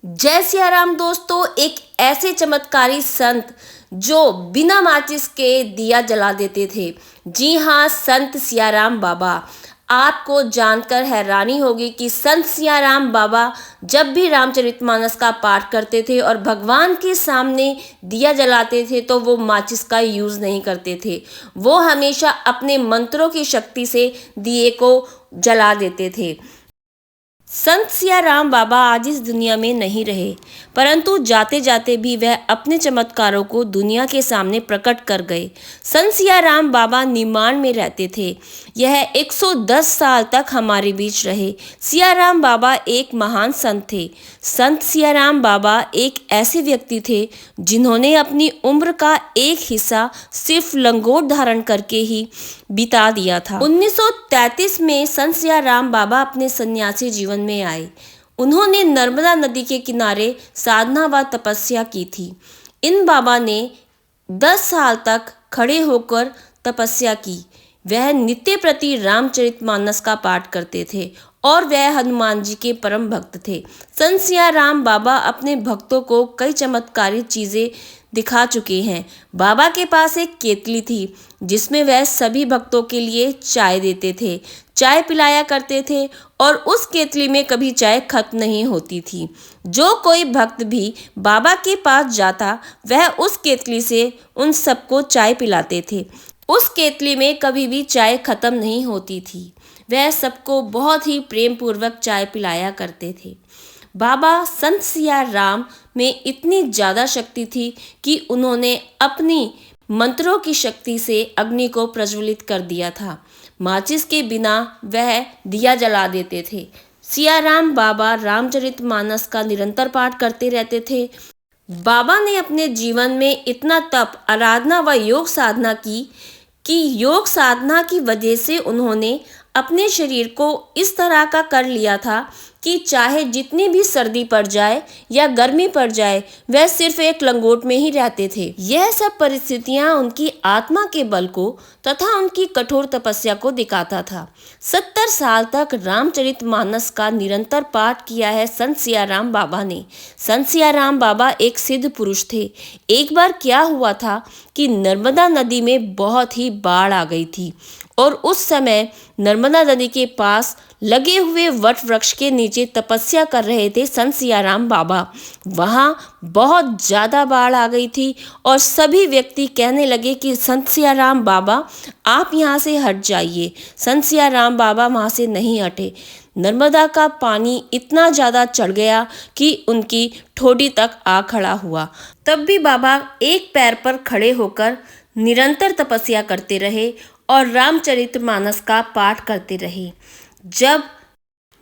जय सिया राम दोस्तों। एक ऐसे चमत्कारी संत जो बिना माचिस के दिया जला देते थे। जी हाँ, संत सियाराम बाबा। आपको जानकर हैरानी होगी कि संत सियाराम बाबा जब भी रामचरितमानस का पाठ करते थे और भगवान के सामने दिया जलाते थे तो वो माचिस का यूज़ नहीं करते थे। वो हमेशा अपने मंत्रों की शक्ति से दिए को जला देते थे। संत सियाराम बाबा आज इस दुनिया में नहीं रहे, परंतु जाते जाते भी वह अपने चमत्कारों को दुनिया के सामने प्रकट कर गए। संत सियाराम बाबा निमाण में रहते थे। यह 110 साल तक हमारे बीच रहे। सियाराम बाबा एक महान संत थे। संत सियाराम बाबा एक ऐसे व्यक्ति थे जिन्होंने अपनी उम्र का एक हिस्सा सिर्फ लंगोट धारण करके ही बिता दिया था। 1933 में संत सियाराम बाबा अपने सन्यासी जीवन में आए। उन्होंने नर्मदा नदी के किनारे साधना व तपस्या की थी। इन बाबा ने 10 साल तक खड़े होकर तपस्या की। वह नित्य प्रति रामचरितमानस का पाठ करते थे और वह हनुमान जी के परम भक्त थे। संत सियाराम बाबा अपने भक्तों को कई चमत्कारी चीज़ें दिखा चुके हैं। बाबा के पास एक केतली थी जिसमें वह सभी भक्तों के लिए चाय देते थे, चाय पिलाया करते थे और उस केतली में कभी चाय खत्म नहीं होती थी। जो कोई भक्त भी बाबा के पास जाता वह उस केतली से उन सबको चाय पिलाते थे। उस केतली में कभी भी चाय खत्म नहीं होती थी। वह सबको बहुत ही प्रेम पूर्वक चाय पिलाया करते थे। बाबा संत सियाराम में इतनी ज़्यादा शक्ति थी कि उन्होंने अपनी मंत्रों की शक्ति से अग्नि को प्रज्वलित कर दिया था। माचिस के बिना वह दिया जला देते थे। सियाराम बाबा रामचरितमानस का निरंतर पाठ करते रहते थे। बाबा ने अपने जीवन में इतना तप, आराधना व योग साधना की कि योग साधना की वजह से उन्होंने अपने शरीर को इस तरह का कर लिया था कि चाहे जितनी भी सर्दी पड़ जाए या गर्मी पड़ जाए वह सिर्फ एक लंगोट में ही रहते थे। यह सब परिस्थितियां उनकी आत्मा के बल को तथा उनकी कठोर तपस्या को दिखाता था। 70 साल तक रामचरितमानस का निरंतर पाठ किया है संत सियाराम बाबा ने। संत सियाराम बाबा एक सिद्ध पुरुष थे। एक बार क्या हुआ था कि नर्मदा नदी में बहुत ही बाढ़ आ गई थी और उस समय नर्मदा नदी के पास लगे हुए वट वृक्ष के नीचे तपस्या कर रहे थे संत सियाराम बाबा। वहाँ बहुत ज़्यादा बाढ़ आ गई थी और सभी व्यक्ति कहने लगे कि संत सियाराम बाबा आप यहाँ से हट जाइए। संत सियाराम बाबा वहाँ से नहीं हटे। नर्मदा का पानी इतना ज़्यादा चढ़ गया कि उनकी ठोड़ी तक आ खड़ा हुआ। तब भी बाबा एक पैर पर खड़े होकर निरंतर तपस्या करते रहे और रामचरितमानस का पाठ करते रहे। जब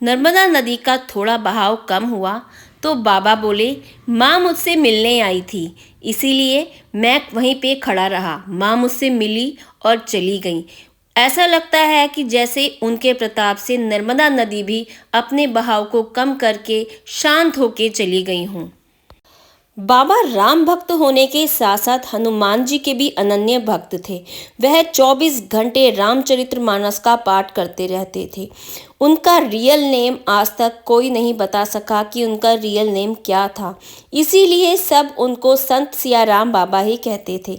नर्मदा नदी का थोड़ा बहाव कम हुआ तो बाबा बोले, माँ मुझसे मिलने आई थी, इसीलिए मैं वहीं पे खड़ा रहा। माँ मुझसे मिली और चली गई। ऐसा लगता है कि जैसे उनके प्रताप से नर्मदा नदी भी अपने बहाव को कम करके शांत होके चली गई हूँ। बाबा राम भक्त होने के साथ साथ हनुमान जी के भी अनन्य भक्त थे। वह 24 घंटे रामचरितमानस का पाठ करते रहते थे। उनका रियल नेम आज तक कोई नहीं बता सका कि उनका रियल नेम क्या था, इसीलिए सब उनको संत सियाराम बाबा ही कहते थे।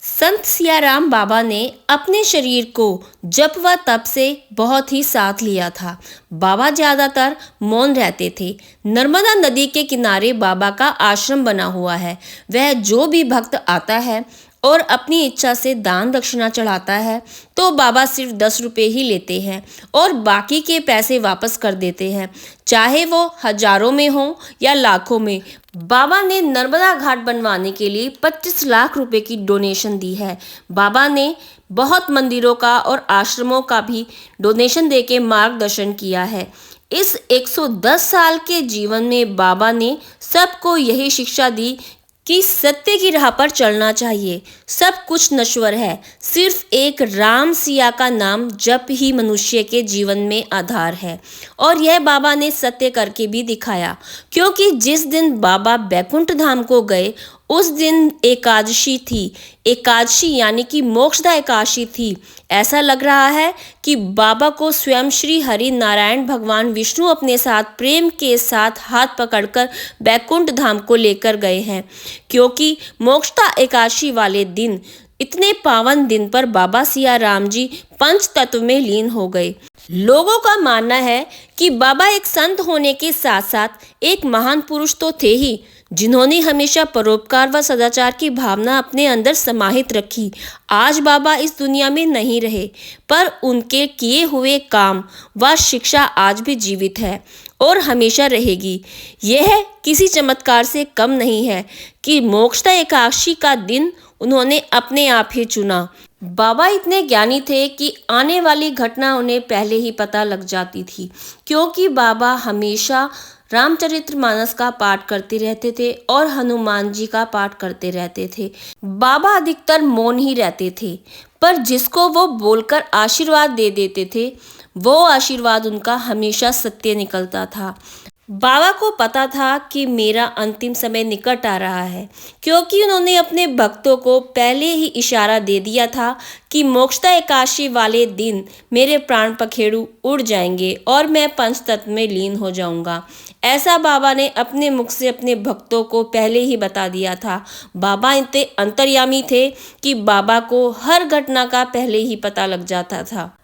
संत सियाराम बाबा ने अपने शरीर को जप व तप से बहुत ही साथ लिया था। बाबा ज़्यादातर मौन रहते थे। नर्मदा नदी के किनारे बाबा का आश्रम बना हुआ है। वह जो भी भक्त आता है और अपनी इच्छा से दान दक्षिणा चढ़ाता है तो बाबा सिर्फ 10 रुपये ही लेते हैं और बाकी के पैसे वापस कर देते हैं, चाहे वो हजारों में हो या लाखों में। बाबा ने नर्मदा घाट बनवाने के लिए 25 लाख रुपए की डोनेशन दी है। बाबा ने बहुत मंदिरों का और आश्रमों का भी डोनेशन देके मार्गदर्शन किया है। इस 110 साल के जीवन में बाबा ने सबको यही शिक्षा दी कि सत्य की राह पर चलना चाहिए। सब कुछ नश्वर है, सिर्फ एक राम सिया का नाम जप ही मनुष्य के जीवन में आधार है। और यह बाबा ने सत्य करके भी दिखाया, क्योंकि जिस दिन बाबा बैकुंठ धाम को गए उस दिन एकादशी थी। एकादशी यानी कि मोक्षदा एकादशी थी। ऐसा लग रहा है कि बाबा को स्वयं श्री हरि नारायण भगवान विष्णु अपने साथ प्रेम के साथ हाथ पकड़कर बैकुंठ धाम को लेकर गए हैं, क्योंकि मोक्षदा एकादशी वाले दिन, इतने पावन दिन पर बाबा सिया राम जी पंच तत्व में लीन हो गए। लोगों का मानना है कि बाबा एक संत होने के साथ साथ एक महान पुरुष तो थे ही, जिन्होंने हमेशा परोपकार व सदाचार की भावना अपने अंदर समाहित रखी। आज बाबा इस दुनिया में नहीं रहे, पर उनके किए हुए काम व शिक्षा आज भी जीवित है और हमेशा रहेगी। यह किसी चमत्कार से कम नहीं है कि मोक्षदा एकादशी का दिन उन्होंने अपने आप ही चुना। बाबा इतने ज्ञानी थे कि आने वाली घटना उन्हें पहले ही पता लग जाती थी, क्योंकि बाबा हमेशा रामचरितमानस का पाठ करते रहते थे और हनुमान जी का पाठ करते रहते थे। बाबा अधिकतर मौन ही रहते थे, पर जिसको वो बोलकर आशीर्वाद दे देते थे, वो आशीर्वाद उनका हमेशा सत्य निकलता था। बाबा को पता था कि मेरा अंतिम समय निकट आ रहा है, क्योंकि उन्होंने अपने भक्तों को पहले ही इशारा दे दिया था कि मोक्षदा एकादशी वाले दिन मेरे प्राण पखेरु उड़ जाएंगे और मैं पंचतत्व में लीन हो जाऊंगा। ऐसा बाबा ने अपने मुख से अपने भक्तों को पहले ही बता दिया था। बाबा इतने अंतर्यामी थे कि बाबा को हर घटना का पहले ही पता लग जाता था।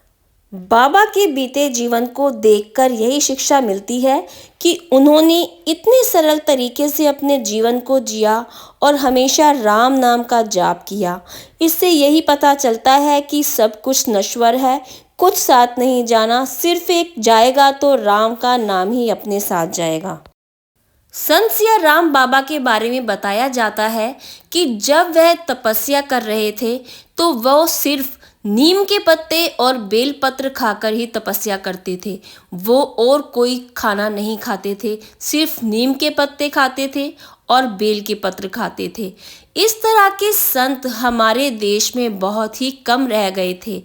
बाबा के बीते जीवन को देखकर यही शिक्षा मिलती है कि उन्होंने इतने सरल तरीके से अपने जीवन को जिया और हमेशा राम नाम का जाप किया। इससे यही पता चलता है कि सब कुछ नश्वर है, कुछ साथ नहीं जाना, सिर्फ एक जाएगा तो राम का नाम ही अपने साथ जाएगा। संत सिया राम बाबा के बारे में बताया जाता है कि जब वह तपस्या कर रहे थे तो वह सिर्फ नीम के पत्ते और बेल पत्र खाकर ही तपस्या करते थे। वो और कोई खाना नहीं खाते थे, सिर्फ नीम के पत्ते खाते थे और बेल के पत्र खाते थे। इस तरह के संत हमारे देश में बहुत ही कम रह गए थे।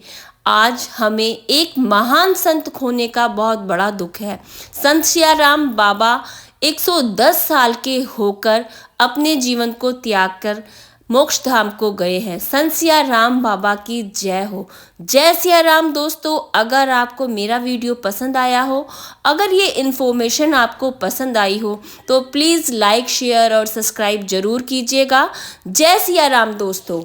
आज हमें एक महान संत खोने का बहुत बड़ा दुख है। संत सिया राम बाबा 110 साल के होकर अपने जीवन को त्याग कर मोक्ष धाम को गए हैं। संत सिया राम बाबा की जय हो। जय सिया राम। दोस्तों, अगर आपको मेरा वीडियो पसंद आया हो, अगर ये इन्फॉर्मेशन आपको पसंद आई हो, तो प्लीज़ लाइक, शेयर और सब्सक्राइब जरूर कीजिएगा। जय सिया राम दोस्तों।